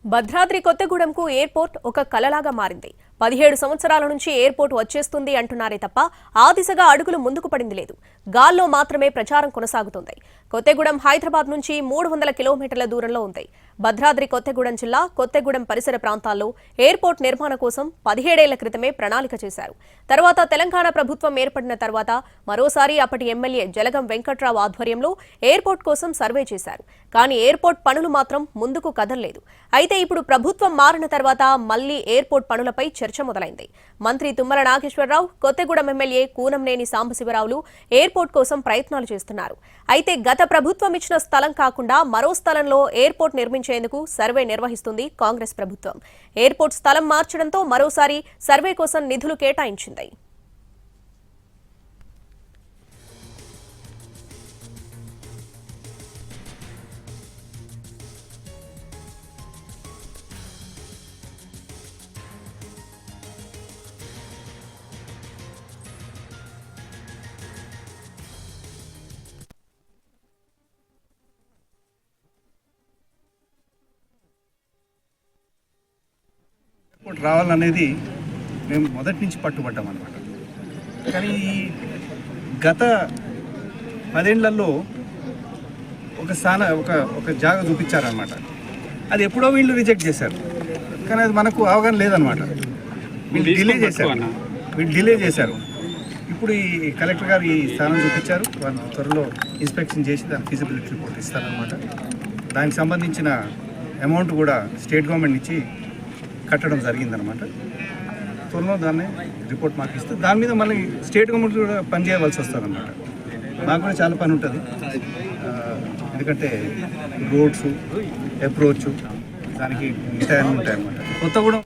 Bhadradri కొత్తగూడెంకు airport ఒక కలలాగా మారింది. 17 సంవత్సరాల నుంచి ఎయిర్పోర్ట్ వచ్చేస్తుంది అంటున్నారే తప్ప ఆ దిశగా అడుగులు ముందుకు పడింది లేదు. గాల్లో మాత్రమే ప్రచారం కొనసాగుతోంది. కొత్తగూడెం హైదరాబాద్ నుంచి 300 కిలోమీటర్ల దూరంలో ఉంది. భద్రాద్రి కొత్తగూడెం జిల్లా కొత్తగూడెం పరిసర ప్రాంతాల్లో ఎయిర్పోర్ట్ నిర్మాణ కోసం 17 ఏళ్ల క్రితమే ప్రణాళిక చేశారు. తర్వాత తెలంగాణ ప్రభుత్వం ఏర్పడిన తర్వాత మరోసారి అప్పటి ఎమ్మెల్యే జలగం వెంకట్రావు ఆధ్వర్యంలో ఎయిర్పోర్ట్ కోసం సర్వే చేశారు. కానీ ఎయిర్పోర్ట్ పనులు మాత్రం ముందుకు కదలలేదు. అయితే ఇప్పుడు ప్రభుత్వం మారిన తర్వాత మళ్లీ ఎయిర్పోర్ట్ పనులపై చర్చ మొదలైంది. మంత్రి తుమ్మల నాగేశ్వరరావు, కొత్తగూడెం ఎమ్మెల్యే కూనంనేని సాంబశివరావులు ఎయిర్పోర్ట్ కోసం ప్రయత్నాలు చేస్తున్నారు. అయితే గత ప్రభుత్వం ఇచ్చిన స్థలం కాకుండా మరో స్థలంలో ఎయిర్పోర్ట్ నిర్మించేందుకు సర్వే నిర్వహిస్తుంది కాంగ్రెస్ ప్రభుత్వం. ఎయిర్పోర్ట్ స్థలం మార్చడంతో మరోసారి సర్వే కోసం నిధులు కేటాయించింది. రావాలనేది మేము మొదటి నుంచి పట్టుబడ్డాం అన్నమాట. కానీ గత 10 ఏళ్లలో ఒక జాగా చూపించారనమాట. అది ఎప్పుడో వీళ్ళు రిజెక్ట్ చేశారు. కానీ అది మనకు అవగాహన లేదనమాట. వీళ్ళు డిలే చేశారు. ఇప్పుడు ఈ కలెక్టర్ గారు ఈ స్థానం చూపించారు. వాళ్ళు త్వరలో ఇన్స్పెక్షన్ చేసి దాని ఫీజిబిలిటీ రిపోర్ట్ ఇస్తారనమాట. దానికి సంబంధించిన అమౌంట్ కూడా స్టేట్ గవర్నమెంట్ నుంచి కట్టడం జరిగిందనమాట. త్వరలో దాన్ని రిపోర్ట్ మాకు ఇస్తే దాని మీద మళ్ళీ స్టేట్ గవర్నమెంట్ కూడా పనిచేయవలసి వస్తుంది అనమాట. మాకు కూడా చాలా పని ఉంటుంది. ఎందుకంటే రోడ్స్, అప్రోచ్, దానికి మిగతా ఉంటాయన్నమాట. కొత్తగూడెం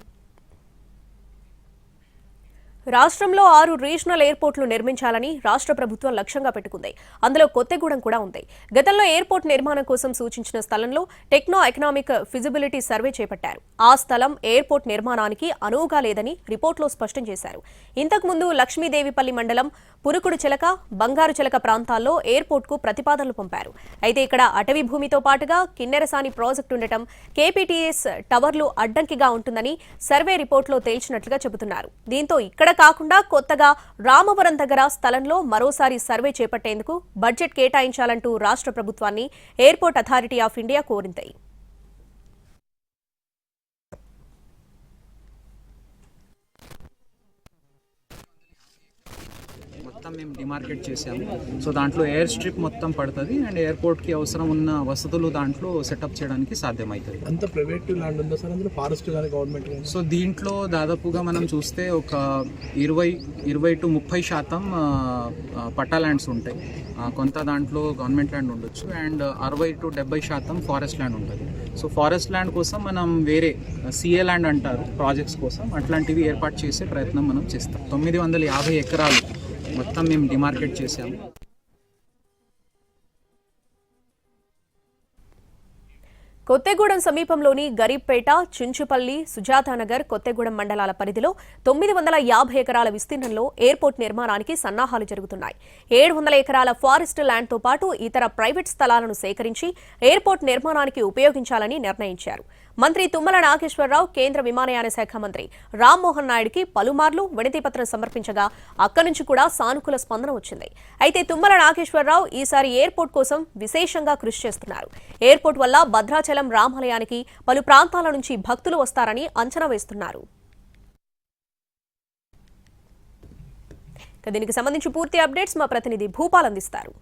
రాష్ట్రంలో 6 రీజనల్ ఎయిర్పోర్టులు నిర్మించాలని రాష్ట్ర ప్రభుత్వం లక్ష్యంగా పెట్టుకుంది. అందులో కొత్తగూడెం కూడా ఉంది. గతంలో ఎయిర్పోర్ట్ నిర్మాణం కోసం సూచించిన స్థలంలో టెక్నో ఎకనామిక్ ఫిజిబిలిటీ సర్వే చేపట్టారు. ఆ స్థలం ఎయిర్పోర్ట్ నిర్మాణానికి అనువుగా లేదని రిపోర్టులో స్పష్టం చేశారు. ఇంతకుముందు లక్ష్మీదేవిపల్లి మండలం పురుకుడు చిలక, బంగారు చిలక ప్రాంతాల్లో ఎయిర్పోర్ట్కు ప్రతిపాదనలు పంపారు. అయితే ఇక్కడ అటవీ భూమితో పాటుగా కిన్నెరసాని ప్రాజెక్టు ఉండటం కేపీటీఎస్ టవర్లు అడ్డంకిగా ఉంటుందని సర్వే రిపోర్టులో తేల్చినట్లుగా చెబుతున్నారు. దీంతో ఇక్కడ కాకుండా కొత్తగా రామవరం దగ్గర స్థలంలో మరోసారి సర్వే చేపట్టేందుకు బడ్జెట్ కేటాయించాలంటూ రాష్ట్ర ప్రభుత్వాన్ని ఎయిర్పోర్ట్ అథారిటీ ఆఫ్ ఇండియా కోరింది. మొత్తం మేము డిమార్కెట్ చేసాము. సో దాంట్లో ఎయిర్ స్ట్రిప్ మొత్తం పడుతుంది అండ్ ఎయిర్పోర్ట్కి అవసరం ఉన్న వసతులు దాంట్లో సెటప్ చేయడానికి సాధ్యమవుతుంది. అంత ప్రైవేట్ ల్యాండ్ ఉందా సార్? అందులో ఫారెస్ట్ కానీ గవర్నమెంట్? సో దీంట్లో దాదాపుగా మనం చూస్తే ఒక 20 to 30% పట్టా ల్యాండ్స్ ఉంటాయి. కొంత దాంట్లో గవర్నమెంట్ ల్యాండ్ ఉండొచ్చు అండ్ 60 to 70% ఫారెస్ట్ ల్యాండ్ ఉంటుంది. సో ఫారెస్ట్ ల్యాండ్ కోసం మనం వేరే సిఏ ల్యాండ్ అంటారు ప్రాజెక్ట్స్ కోసం, అట్లాంటివి ఏర్పాటు చేసే ప్రయత్నం మనం చేస్తాం. 950 ఎకరాలు మొత్తం మేము డిమార్కెట్ చేసాము. కొత్తగూడెం సమీపంలోని గరీబ్పేట, చించుపల్లి, సుజాతానగర్, కొత్తగూడెం మండలాల పరిధిలో 950 ఎకరాల విస్తీర్ణంలో ఎయిర్పోర్ట్ నిర్మాణానికి సన్నాహాలు జరుగుతున్నాయి. 700 ఎకరాల ఫారెస్ట్ ల్యాండ్తో పాటు ఇతర ప్రైవేట్ స్థలాలను సేకరించి ఎయిర్పోర్ట్ నిర్మాణానికి ఉపయోగించాలని నిర్ణయించారు. మంత్రి తుమ్మల నాగేశ్వరరావు కేంద్ర విమానయాన శాఖ మంత్రి రామ్మోహన్ నాయుడుకి పలుమార్లు వినతిపత్రం సమర్పించగా అక్కడి నుంచి కూడా సానుకూల స్పందన వచ్చింది. అయితే తుమ్మల నాగేశ్వరరావు ఈసారి ఎయిర్పోర్ట్ కోసం విశేషంగా కృషి చేస్తున్నారు. ఎయిర్పోర్ట్ వల్ల భద్రాచలం రామాలయానికి పలు ప్రాంతాల నుంచి భక్తులు వస్తారని అంచనా వేస్తున్నారు. దీనికి సంబంధించి పూర్తి అప్డేట్స్ మా ప్రతినిధి భూపాల్ అందిస్తారు.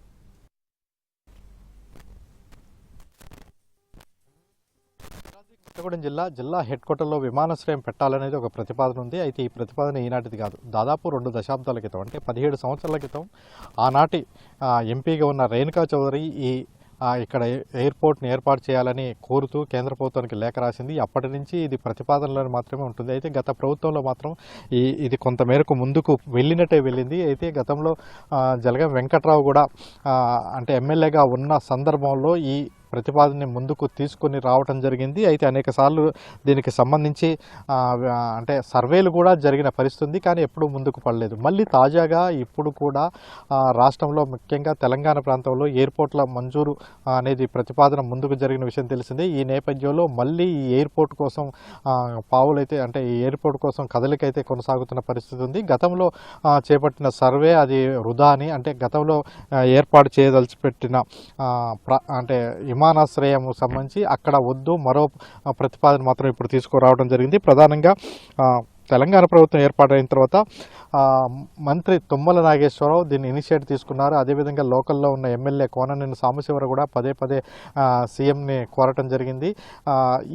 కొత్తగూడెం జిల్లా హెడ్ క్వార్టర్లో విమానాశ్రయం పెట్టాలనేది ఒక ప్రతిపాదన ఉంది. అయితే ఈ ప్రతిపాదన ఈనాటిది కాదు. దాదాపు 2 దశాబ్దాల క్రితం, అంటే 17 సంవత్సరాల క్రితం ఆనాటి ఎంపీగా ఉన్న రేణుకా చౌదరి ఇక్కడ ఎయిర్పోర్ట్ని ఏర్పాటు చేయాలని కోరుతూ కేంద్ర ప్రభుత్వానికి లేఖ రాసింది. అప్పటి నుంచి ఇది ప్రతిపాదనలో మాత్రమే ఉంటుంది. అయితే గత ప్రభుత్వంలో మాత్రం ఇది కొంతమేరకు ముందుకు వెళ్ళింది. అయితే గతంలో జలగం వెంకట్రావు కూడా అంటే ఎమ్మెల్యేగా ఉన్న సందర్భంలో ఈ ప్రతిపాదనని ముందుకు తీసుకొని రావడం జరిగింది. అయితే అనేక సార్లు దీనికి సంబంధించి అంటే సర్వేలు కూడా జరిగిన పరిస్థితి ఉంది, కానీ ఎప్పుడూ ముందుకు పడలేదు. మళ్ళీ తాజాగా ఇప్పుడు కూడా రాష్ట్రంలో ముఖ్యంగా తెలంగాణ ప్రాంతంలో ఎయిర్పోర్ట్ల మంజూరు అనేది ప్రతిపాదన ముందుకు జరిగిన విషయం తెలిసిందే. ఈ నేపథ్యంలో మళ్ళీ ఈ ఎయిర్పోర్ట్ కోసం పావులైతే అంటే ఈ ఎయిర్పోర్ట్ కోసం కదలికైతే కొనసాగుతున్న పరిస్థితి ఉంది. గతంలో చేపట్టిన సర్వే అది వృధా అని, అంటే గతంలో ఏర్పాటు చేయదలిచిపెట్టిన అంటే విమానాశ్రయం సంబంధించి అక్కడ వద్దు, మరో ప్రతిపాదన మాత్రం ఇప్పుడు తీసుకురావడం జరిగింది. ప్రధానంగా తెలంగాణ ప్రభుత్వం ఏర్పాటైన తర్వాత మంత్రి తుమ్మల నాగేశ్వరరావు దీన్ని ఇనిషియేట్ తీసుకున్నారు. అదేవిధంగా లోకల్లో ఉన్న ఎమ్మెల్యే కోననేని సాంబశివరావు కూడా పదే పదే సీఎంని కోరటం జరిగింది.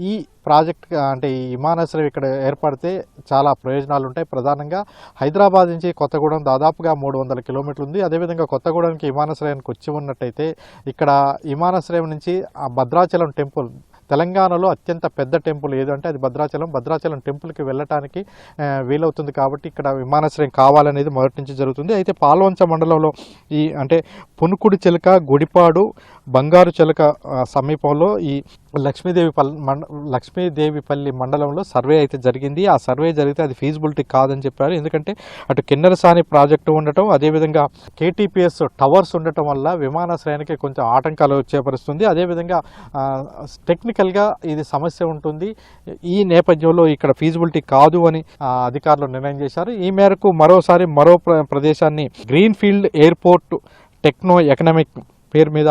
ఈ ప్రాజెక్ట్ అంటే ఈ విమానాశ్రయం ఇక్కడ ఏర్పడితే చాలా ప్రయోజనాలు ఉంటాయి. ప్రధానంగా హైదరాబాద్ నుంచి కొత్తగూడెం దాదాపుగా 300 కిలోమీటర్లు ఉంది. అదేవిధంగా కొత్తగూడెంకి విమానాశ్రయానికి వచ్చి ఉన్నట్టయితే ఇక్కడ విమానాశ్రయం నుంచి ఆ భద్రాచలం టెంపుల్, తెలంగాణలో అత్యంత పెద్ద టెంపుల్ ఏదంటే అది భద్రాచలం టెంపుల్కి వెళ్ళటానికి వీలవుతుంది. కాబట్టి ఇక్కడ విమానాశ్రయం కావాలనేది మొదటి నుంచి జరుగుతుంది. అయితే పాల్వంచ మండలంలో ఈ అంటే పునుకుడి చిలక, గుడిపాడు, బంగారు చిలక సమీపంలో ఈ లక్ష్మీదేవిపల్లి మండలంలో సర్వే అయితే జరిగింది. ఆ సర్వే జరిగితే అది ఫీజిబిలిటీ కాదని చెప్పారు. ఎందుకంటే అటు కిన్నెరసాని ప్రాజెక్టు ఉండటం, అదేవిధంగా కేటీపీఎస్ టవర్స్ ఉండటం వల్ల విమానాశ్రయానికి కొంచెం ఆటంకాలు వచ్చే పరిస్థితుంది. అదేవిధంగా టెక్నికల్గా ఇది సమస్య ఉంటుంది. ఈ నేపథ్యంలో ఇక్కడ ఫీజిబిలిటీ కాదు అని అధికారులు నిర్ణయం చేశారు. ఈ మేరకు మరో ప్రదేశాన్ని green field airport techno economic పేరు మీద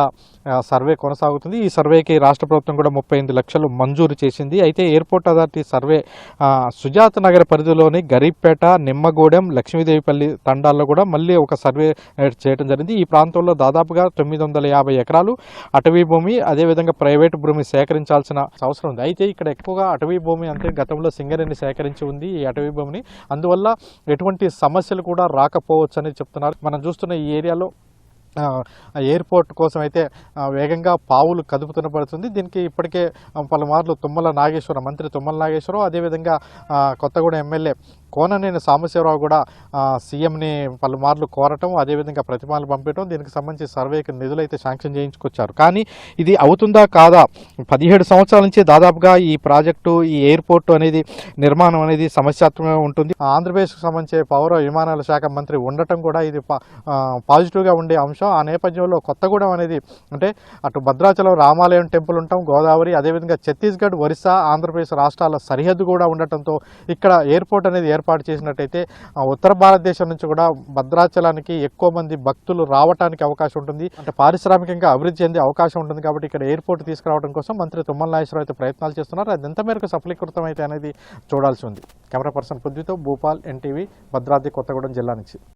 సర్వే కొనసాగుతుంది. ఈ సర్వేకి రాష్ట్ర ప్రభుత్వం కూడా 38 లక్షలు మంజూరు చేసింది. అయితే airport authority survey Sujatha Nagar పరిధిలోని గరీబ్పేట, నిమ్మగూడెం, లక్ష్మీదేవిపల్లి తండాల్లో కూడా మళ్ళీ ఒక సర్వే చేయడం జరిగింది. ఈ ప్రాంతంలో దాదాపుగా 950 ఎకరాలు అటవీ భూమి, అదేవిధంగా ప్రైవేటు భూమి సేకరించాల్సిన అవసరం ఉంది. అయితే ఇక్కడ ఎక్కువగా అటవీ భూమి అంటే గతంలో సింగరేణి సేకరించి ఉంది ఈ అటవీ భూమిని. అందువల్ల ఎటువంటి సమస్యలు కూడా రాకపోవచ్చు అని చెప్తున్నారు. మనం చూస్తున్న ఈ ఏరియాలో ఎయిర్పోర్ట్ కోసం అయితే వేగంగా పావులు కదుపుతున్న పడుతుంది. దీనికి ఇప్పటికే పలుమార్లు మంత్రి తుమ్మల నాగేశ్వరరావు, అదేవిధంగా కొత్తగూడెం ఎమ్మెల్యే కోననేని సాంబశివరావు కూడా సీఎంని పలుమార్లు కోరటం, అదేవిధంగా ప్రతిపాదనలు పంపించడం, దీనికి సంబంధించి సర్వేకి నిధులైతే శాంక్షన్ చేయించుకొచ్చారు. కానీ ఇది అవుతుందా కాదా? 17 సంవత్సరాల నుంచి దాదాపుగా ఈ ప్రాజెక్టు, ఈ ఎయిర్పోర్ట్ అనేది నిర్మాణం అనేది సమస్యాత్మకంగా ఉంటుంది. ఆంధ్రప్రదేశ్కి సంబంధించి పౌర విమానాల శాఖ మంత్రి ఉండటం కూడా ఇది పాజిటివ్గా ఉండే అంశం. ఆ నేపథ్యంలో కొత్తగూడెం అనేది అంటే అటు భద్రాచలం రామాలయం టెంపుల్ ఉంటాం, గోదావరి, అదేవిధంగా ఛత్తీస్గఢ్, ఒరిస్సా, ఆంధ్రప్రదేశ్ రాష్ట్రాల సరిహద్దు కూడా ఉండటంతో ఇక్కడ ఎయిర్పోర్ట్ అనేది ఏర్పాటు చేసినట్టయితే ఉత్తర భారతదేశం నుంచి కూడా భద్రాచలానికి ఎక్కువ మంది భక్తులు రావడానికి అవకాశం ఉంటుంది. అంటే పారిశ్రామికంగా అభివృద్ధి చెందే అవకాశం ఉంటుంది. కాబట్టి ఇక్కడ ఎయిర్పోర్ట్ తీసుకురావడం కోసం మంత్రి తుమ్మల నాగేశ్వరరావు అయితే ప్రయత్నాలు చేస్తున్నారు. అది ఎంత మేరకు సఫలీకృతం అయితే అనేది చూడాల్సి ఉంది. కెమెరా పర్సన్ పృథ్వీతో భూపాల్, ఎన్టీవీ, భద్రాద్రి కొత్తగూడెం జిల్లా నుంచి.